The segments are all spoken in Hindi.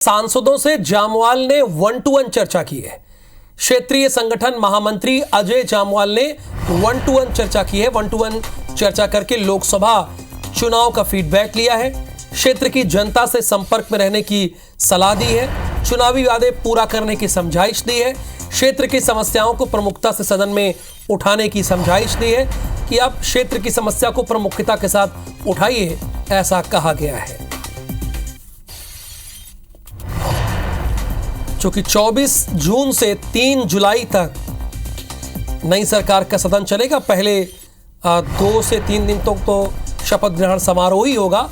सांसदों से जामवाल ने 1-to-1 चर्चा की है। क्षेत्रीय संगठन महामंत्री अजय जामवाल ने 1-to-1 चर्चा की है। 1-to-1 चर्चा करके लोकसभा चुनाव का फीडबैक लिया है। क्षेत्र की जनता से संपर्क में रहने की सलाह दी है। चुनावी वादे पूरा करने की समझाइश दी है। क्षेत्र की समस्याओं को प्रमुखता से सदन में उठाने की समझाइश दी है कि आप क्षेत्र की समस्या को प्रमुखता के साथ उठाइए, ऐसा कहा गया है। चूंकि 24 जून से 3 जुलाई तक नई सरकार का सदन चलेगा, पहले 2 से 3 दिन तक तो शपथ ग्रहण समारोह ही होगा।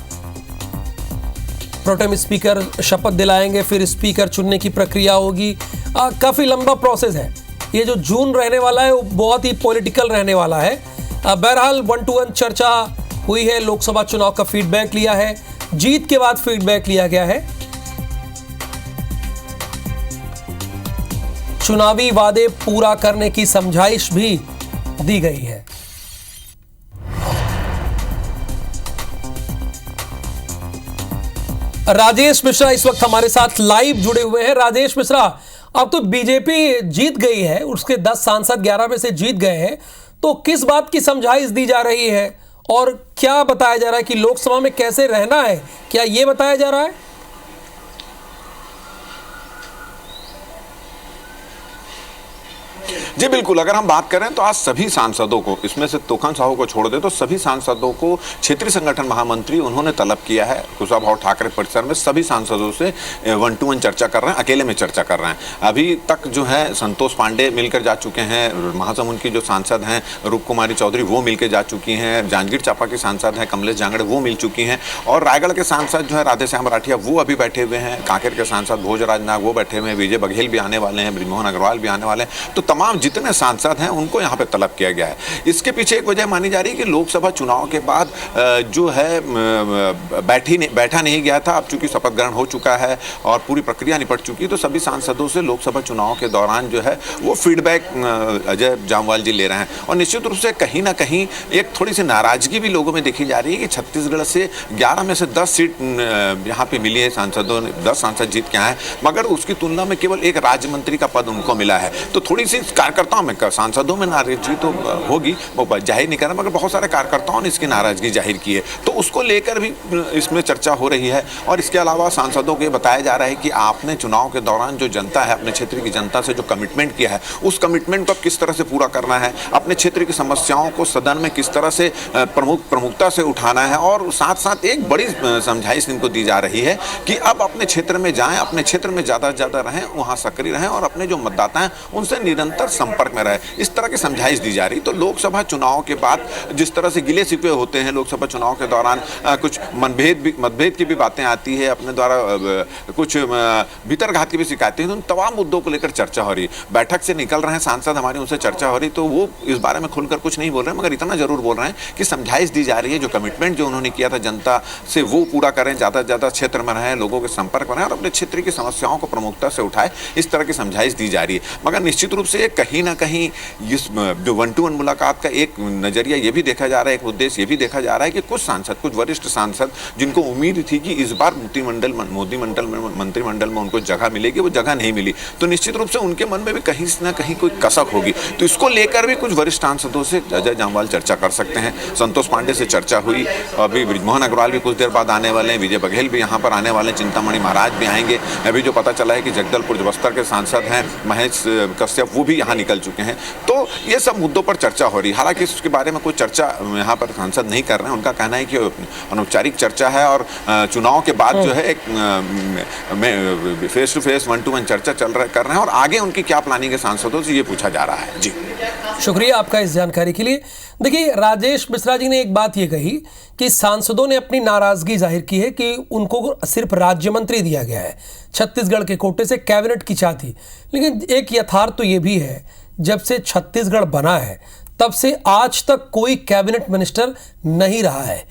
प्रोटेम स्पीकर शपथ दिलाएंगे, फिर स्पीकर चुनने की प्रक्रिया होगी। काफी लंबा प्रोसेस है। ये जो जून रहने वाला है वो बहुत ही पॉलिटिकल रहने वाला है। बहरहाल 1-to-1 चर्चा हुई है। लोकसभा चुनाव का फीडबैक लिया है। जीत के बाद फीडबैक लिया गया है। चुनावी वादे पूरा करने की समझाइश भी दी गई है। राजेश मिश्रा इस वक्त हमारे साथ लाइव जुड़े हुए हैं। राजेश मिश्रा, अब तो बीजेपी जीत गई है, उसके 10 सांसद 11 में से जीत गए हैं, तो किस बात की समझाइश दी जा रही है और क्या बताया जा रहा है कि लोकसभा में कैसे रहना है, क्या यह बताया जा रहा है? जी बिल्कुल, अगर हम बात करें तो आज सभी सांसदों को, इसमें से तोखन साहू को छोड़ दे तो सभी सांसदों को क्षेत्रीय संगठन महामंत्री उन्होंने तलब किया है। कुशाभाऊ ठाकरे परिसर में सभी सांसदों से 1-to-1 चर्चा कर रहे हैं, अकेले में चर्चा कर रहे हैं। अभी तक जो है संतोष पांडे मिलकर जा चुके हैं, महासमुंद की जो सांसद हैं रूप कुमारी चौधरी वो मिलकर जा चुकी हैं, जांजगीर चांपा की सांसद हैं कमलेश जांगड़े वो मिल चुकी हैं, और रायगढ़ के सांसद जो है राधेश्याम राठिया वो अभी बैठे हुए हैं, कांकेर के सांसद भोजराज नाग वो बैठे हुए हैं, विजय बघेल भी आने वाले हैं, बृजमोहन अग्रवाल भी आने वाले हैं। तो तमाम जितने सांसद हैं उनको यहाँ पे तलब किया गया है। इसके पीछे एक वजह मानी जा रही है कि लोकसभा चुनाव के बाद जो है बैठा नहीं गया था। अब चूंकि शपथ ग्रहण हो चुका है और पूरी प्रक्रिया निपट चुकी है, तो सभी सांसदों से लोकसभा चुनाव के दौरान जो है वो फीडबैक अजय जामवाल जी ले रहे हैं। और निश्चित रूप से कहीं ना कहीं एक थोड़ी सी नाराजगी भी लोगों में देखी जा रही है कि छत्तीसगढ़ से 11 में से 10 सीट यहाँ पे मिली है, सांसदों ने 10 सांसद जीत के आए हैं, मगर उसकी तुलना में केवल एक राज्य मंत्री का पद उनको मिला है। तो थोड़ी सी कार्यकर्ताओं में, सांसदों में नाराजगी तो होगी, वो जाहिर नहीं कर रहा, मगर बहुत सारे कार्यकर्ताओं ने इसकी नाराजगी जाहिर की है, तो उसको लेकर भी इसमें चर्चा हो रही है। और इसके अलावा सांसदों को बताया जा रहा है कि आपने चुनाव के दौरान जो जनता है, अपने क्षेत्र की जनता से जो कमिटमेंट किया है, उस कमिटमेंट को किस तरह से पूरा करना है, अपने क्षेत्र की समस्याओं को सदन में किस तरह से प्रमुखता से उठाना है। और साथ साथ एक बड़ी समझाइश इनको दी जा रही है कि अब अपने क्षेत्र में जाएं, अपने क्षेत्र में ज़्यादा से ज़्यादा रहें, वहाँ सक्रिय रहें और अपने जो मतदाता हैं उनसे निरंतर संपर्क में रहे, इस तरह की समझाइश दी जा रही। तो लोकसभा चुनाव के बाद जिस तरह से गिले शिकवे होते हैं, लोकसभा चुनाव के दौरान कुछ मतभेद की भी बातें आती है, अपने द्वारा कुछ भीतरघात की भी शिकायतें हैं, तो उन तमाम मुद्दों को लेकर चर्चा हो रही। बैठक से निकल रहे हैं सांसद हमारी, उनसे चर्चा हो रही, तो वो इस बारे में खुलकर कुछ नहीं बोल रहे हैं, मगर इतना जरूर बोल रहे हैं कि समझाइश दी जा रही है, जो कमिटमेंट जो उन्होंने किया था जनता से वो पूरा करें, ज़्यादा से ज़्यादा क्षेत्र में रहें, लोगों के संपर्क में रहें और अपने क्षेत्र की समस्याओं को प्रमुखता से उठाए, इस तरह की समझाइश दी जा रही है। मगर निश्चित रूप से कहीं ना कहीं इस जो 1-to-1 मुलाकात का एक नजरिया ये भी देखा जा रहा है, एक उद्देश्य ये भी देखा जा रहा है कि कुछ सांसद, कुछ वरिष्ठ सांसद जिनको उम्मीद थी कि इस बार मंत्रिमंडल में उनको जगह मिलेगी, वो जगह नहीं मिली, तो निश्चित रूप से उनके मन में भी कहीं ना कहीं कोई कसक होगी। तो इसको लेकर भी कुछ वरिष्ठ सांसदों से अजय जामवाल चर्चा कर सकते हैं। संतोष पांडे से चर्चा हुई, अभी बृजमोहन अग्रवाल भी कुछ देर बाद आने वाले हैं, विजय बघेल भी यहाँ पर आने वाले हैं, चिंतामणि महाराज भी आएंगे। अभी जो पता चला है कि जगदलपुर बस्तर के सांसद हैं महेश कश्यप वो भी यहाँ निकल चुके हैं। तो ये सब मुद्दों पर चर्चा हो रही है। हालांकि इसके बारे में कोई चर्चा यहाँ पर सांसद नहीं कर रहे हैं, उनका कहना है कि अनौपचारिक चर्चा है और चुनाव के बाद जो है एक फेस टू फेस 1-to-1 चर्चा कर रहे हैं और आगे उनकी क्या प्लानिंग है सांसदों से ये पूछा जा रहा है। जी शुक्रिया आपका इस जानकारी के लिए। देखिए, राजेश मिश्रा जी ने एक बात ये कही कि सांसदों ने अपनी नाराजगी जाहिर की है कि उनको सिर्फ राज्य मंत्री दिया गया है, छत्तीसगढ़ के कोटे से कैबिनेट की चाह थी। लेकिन एक यथार्थ तो ये भी है, जब से छत्तीसगढ़ बना है तब से आज तक कोई कैबिनेट मिनिस्टर नहीं रहा है।